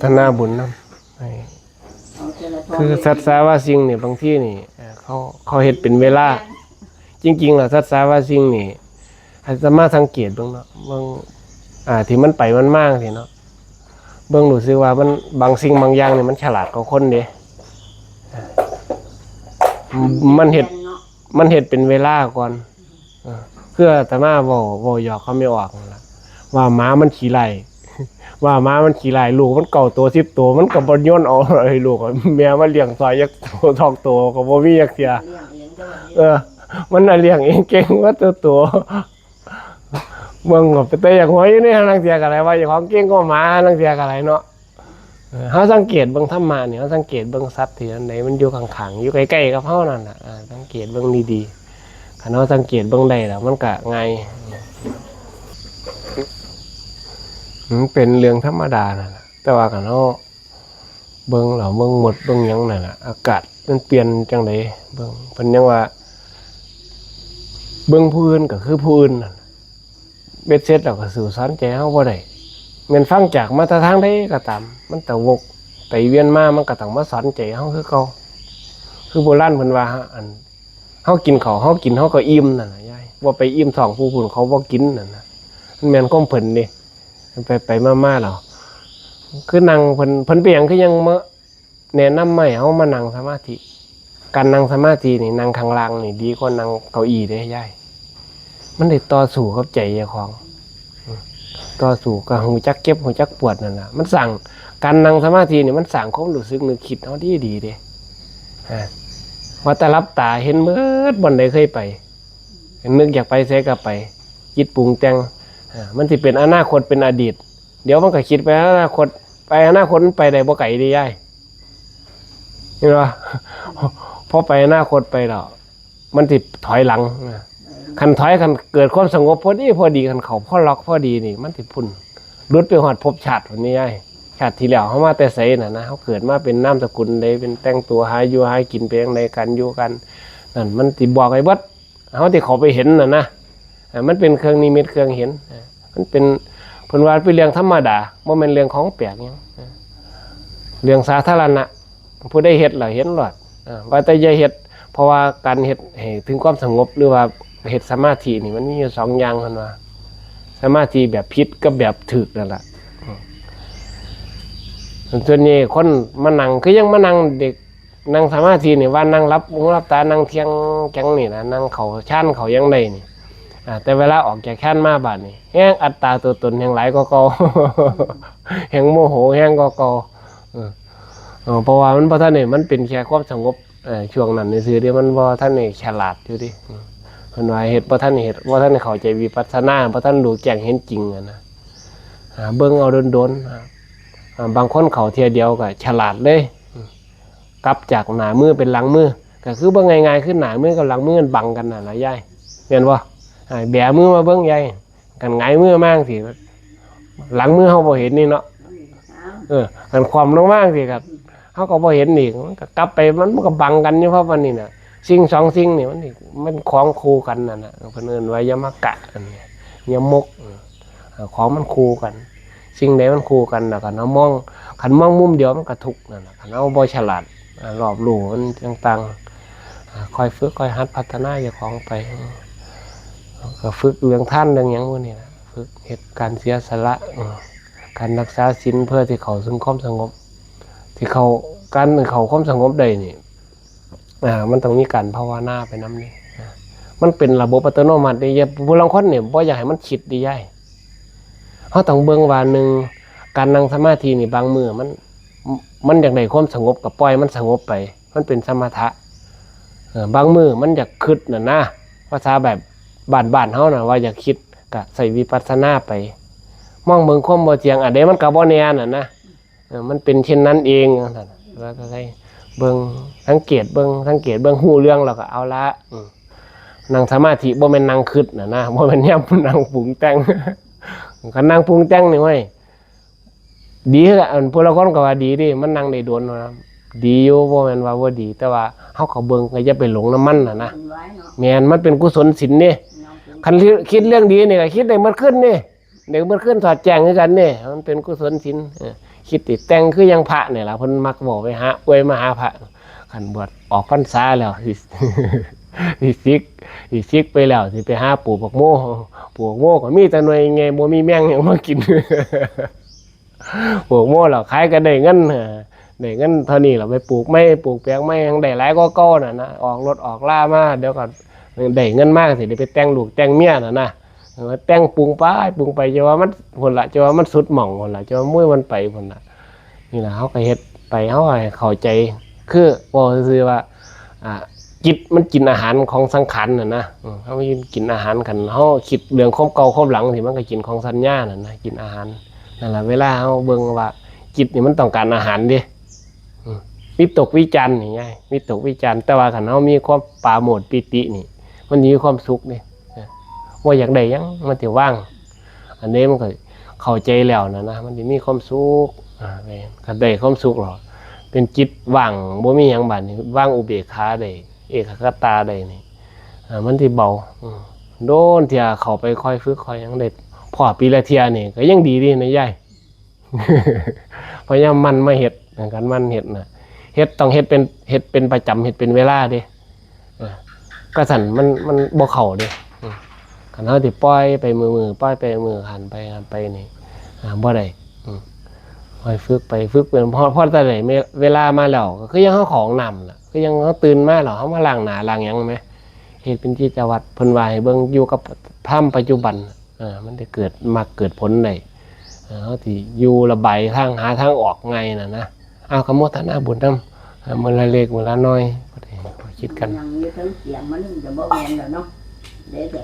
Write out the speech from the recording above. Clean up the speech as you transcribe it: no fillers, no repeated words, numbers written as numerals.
ฒนาบุญนำคือสัตว์สาว่าสิ่งนี่บางที่นี่เขาเฮ็ดเป็นเวลาจริงๆแล้วสัตว์สาว่าสิ่งนี่อาจจะมาสังเกตเบิ่งเนาะเบิ่งที่มันไปมันมากสิเนาะเบิ่งรู้สึกว่ามันบางสิ่งบางอย่างนี่มันฉลาดกว่าคนเด้มันเฮ็ดเป็นเวลาก่อนเพื่อแต่มาบ่หยอกเขาไม่ออกนั่นล่ะว่าหมามันขี้ไล่ว่าหมามันขี้ไล่ลูกมันเก่าตัว10ตัวมันก็บ่โยนเอาไอ้ลูกแม่มาเลี้ยงซอยจักตัวทอกตัวก็บ่มีจักเที่ยมันน่ะเลี้ยงเองเก่งว่าตัวเบิ่งก็แต่อย่างหัวอยู่นี่นังเที่ยก็ได้ว่าเจ้าของเก่งกว่าหมานังเที่ยก็ได้เนาะเฮาสังเกตเบิ่งธรรมะนี่เฮาสังเกตเบิ่งสัตว์ที่อันใดมันอยู่ข้างๆอยู่ใกล้ๆกับเฮานั่นน่ะสังเกตเบิ่งดีๆคันเฮาสังเกตเบิ่งได้แล้วมันก็ง่ายมันเป็นเรื่องธรรมดานั่นน่ะแต่ว่าคันเฮาเบิ่งแล้วเบิ่งหมดเบิ่งหยังนั่นน่ะอากาศมันเปลี่ยนจังได๋เบิ่งเพิ่นยังว่าเบิ่งผู้อื่นก็คือผู้อื่นนั่นเบ็ดเสร็จแล้วก็สื่อสารใจเฮาบ่ได้แม่นฟังจากมาทางใดก็ตามมันตะวกไปเวียนมามันก็ต้องมาสอนใจเฮาคือเก่าคือโบราณเพิ่นว่าอันเฮากินข้าวเฮากินเฮาก็อิ่มนั่นน่ะยายบ่ไปอิ่มท้องผู้อื่นเขาบ่กินนั่นน่ะมันแม่นความเพิ่นนี่ไปมาๆแล้วคือนั่งเพิ่นเป็นหยังคือยังมาแนะนำให้เฮามานั่งสมาธิการนั่งสมาธินี่นั่งข้างล่างนี่ดีกว่านั่งเก้าอี้เด้ยายมันได้ต่อสู้กับใจเจ้าของต่อสู้กับหูจักเก็บหูจักปวดนั่นน่ะมันสั่งการนั่งสมาธินี่มันสั่งความรู้สึกนึกคิดเฮาดีเด้ว่าแต่รับตาเห็นเบิดบ่อนใดเคยไปนึกอยากไปไสก็ไปคิดปรุงแต่งมันสิเป็นอนาคตเป็นอดีตเดี๋ยวมันก็คิดไปอนาคตมันไปได้บ่ไกลเด้ยายเห็นบ่พอไปอนาคตไปแล้วมันสิถอยหลังคันถอยคันเกิดความสงบพอดีคันเขาพอล็อกพอดีนี่มันสิพุ่นหลุดไปฮอดภพชาติพุ่นนี่ยายชาติที่แล้วเฮามาแต่ไสน่ะนะเฮาเกิดมาเป็นนามสกุลใดเป็นแต่งตัวหาอยู่หากินไปจังไดกันอยู่กันนั่นมันสิบอกไอ้เบิดเฮาที่เขาไปเห็นน่ะนะมันเป็นเครื่องนิมิตเครื่องเห็นมันเป็นเพิ่นว่าเป็นเรื่องธรรมดาบ่แม่นเรื่องของแปลกหยังเรื่องสาธารณะผู้ใดเฮ็ดแล้วเห็นรอดว่าแต่อย่าเฮ็ดเพราะว่าการเฮ็ดให้ถึงความสงบหรือว่าเฮ็ดสมาธินี่มันมีอยู่2อย่างเพิ่นว่าสมาธิแบบผิดกับแบบถูกนั่นล่ะส่วนนี้คนมานั่งคือยังมานั่งเด็กนั่งสมาธินี่ว่านั่งรับหูรับตานั่งเที่ยงจังนี่นะนั่งเขาชานเขายังได้นี่แต่เวลาออกจากชานมาบาดนี่แห้งอัตตาตัวตนแห่งหลายก็เก่าแห่งโมโหแห่งก็เก่าเพราะว่ามันบ่ทันนี่มันเป็นแค่ความสงบช่วงนั้นซื่อๆเด้มันบ่ทันนี่ฉลาดอยู่ดิเพิ่นว่าเฮ็ดบ่ทันนี่เฮ็ดบ่ทันนี่เข้าใจวิปัสสนาบ่ทันรู้แจ้งเห็นจริงนะเบิ่งเอาโดนๆบางคนเขาเที่ยเดียวก็ฉลาดเลยกลับจากหน้ามือเป็นหลังมือก็คือบ่ง่ายๆคือหน้ามือกับหลังมือมันบังกันน่ะยายแม่นบ่แบมือมาเบิ่งยายกันหงายมือมาจังซี่หลังมือเฮาบ่เห็นนี่เนาะกันความลงมาจังซี่ครับเฮาก็บ่เห็นอีกมันก็กลับไปมันก็บังกันอยู่เพราะวันนี้น่ะสิ่ง2สิ่งนี่มันของคู่กันนั่นน่ะเพิ่นเอิ้นว่ายมกะอันนี้ยมกของมันคู่กันสิ่งใดมันคู่กันแล้วก็เฮามองคันมองมุมเดียวมันก็ทุกข์นั่นน่ะคันเฮาบ่ฉลาดรอบรู้มันต่างๆค่อยฝึกค่อยหัดพัฒนาเจ้าของไปก็ฝึกเรื่องท่านเรื่องหยังพวกนี้นะฝึกเฮ็ดการเสียสละการรักษาศีลเพื่อที่เขาถึงความสงบที่เขาการเขาความสงบได้นี่มันต้องมีการภาวนาไปนำนี่มันเป็นระบบอัตโนมัติได้ผู้ลางคนเนี่ยบ่อยากให้มันคิดดีใหญ่เฮาต้องเบิ่งว่า1การนั่งสมาธินี่บางมื้อมันอยากได้ความสงบก็ปล่อยมันสงบไปมันเป็นสมถะบางมื้อมันอยากคิดน่ะนะภาษาแบบบ้านๆเฮาน่ะว่าอยากคิดก็ใส่วิปัสสนาไปมองเบิ่งความบ่เที่ยงอันใดมันก็บ่แน่น่ะนะมันเป็นเช่นนั้นเองนั่นว่าก็ได้เบิ่งสังเกตเบิ่งฮู้เรื่องแล้วก็เอาละนั่งสมาธิบ่แม่นนั่งคิดน่ะนะบ่แม่นยามนั่งปรุงแต่งคันนั่งปรุงแต่งนี่เว้ยดีคืออันพวกเราคนก็ว่าดีดิมันนั่งได้โดนนะดีอยู่บ่แม่นว่าบ่ดีแต่ว่าเฮาก็เบิ่งก็อย่าไปหลงน้ำมันน่ะนะแม่นมันเป็นกุศลศีลนี่คันคิดเรื่องดีนี่ก็คิดได้หมดขึ้นนี่เดี๋ยวมันขึ้นสอดแจ้งคือกันนี่มันเป็นกุศลศีลค คิดติดแต่งคือยังพระเนี่ยล่ะเพิ่นมักบอกไปหาอวยมาหาพระคันบวชออกพรรษาแล้วสิ สิซิกไปแล้วสิไปหาปลูกบักโม่ปลูกโม่ก็มีแต่หน่วยไงบ่มีแมงหยังมากิน ปลูกโม่แล้วขายก็ได้เงินได้เงินเท่านี้เราไปปลูกไม่ปลูกแปลงไม่ยังได้หลายก็เก่าน่ะนะออกรถออกล่ามาเดี๋ยวก็ได้เงินมากสิได้ไปแต่งลูกแต่งเมียน่ะนะแต่งปรุงไปจะว่ามันพุ่นละจะว่ามันสุดหม่องพุ่นละจะว่ามื้อมันไปพุ่นละนี่ล่ะเฮาก็เฮ็ดไปเฮาให้เข้าใจคือบ่ซื่อว่าจิตมันกินอาหารของสังขารน่ะนะเฮากินอาหารกันเฮาคิดเรื่องความเก่าความหลังที่มันก็กินของสัญญาน่ะนะกินอาหารนั่นล่ะเวลาเฮาเบิ่งว่าจิตนี่มันต้องการอาหารดิวิตกวิจารณ์นี่ไงวิตกวิจารณ์แต่ว่าคันเฮามีความปราโมทย์ปิตินี่มันมีความสุขนี่ว่าอยากได้ยังมันสิว่างอันนี้มันก็เข้าใจแล้วนะมันสิมีความสุขก็ได้ความสุขหรอเป็นจิตว่างบ่มีหยังบัดนี่ว่างอุเบกขาได้เอกคตาได้นี่มันสิเบาโดนเที่ยเข้าไปค่อยฝึกค่อยหยังได้พอปีละเที่ยนี่ก็ยังดีดีนะยาย พยายามมันมาเฮ็ดกันมันเฮ็ดน่ะเฮ็ดต้องเฮ็ดเป็นประจำเฮ็ดเป็นเวลาเด้ก็สั่นมันบ่เข้าเด้คันเฮาสิปล่อยไปมือปล่อยไปมือหันไปนี่บ่ได้ค่อยฝึกไปฝึกเป็นพอแต่ได้เวลามาแล้วก็คือยังเฮาของนำน่ะคือยังเฮาตื่นมาแล้วเฮามาล้างหน้าล้างหยังแม่เฮ็ดเป็นกิจวัตรเพิ่นว่าให้เบิ่งอยู่กับธรรมปัจจุบันมันได้เกิดมรรคเกิดผลได้เฮาสิอยู่ระบายทางหาทางออกไงน่ะนะเอาขโมทนาบุญนำมื้อละเล็กมื้อละน้อยบ่ได้คิดกันยังอยู่ทั้งเสียงมันจะบ่แม่นแล้วเนาะเด้อ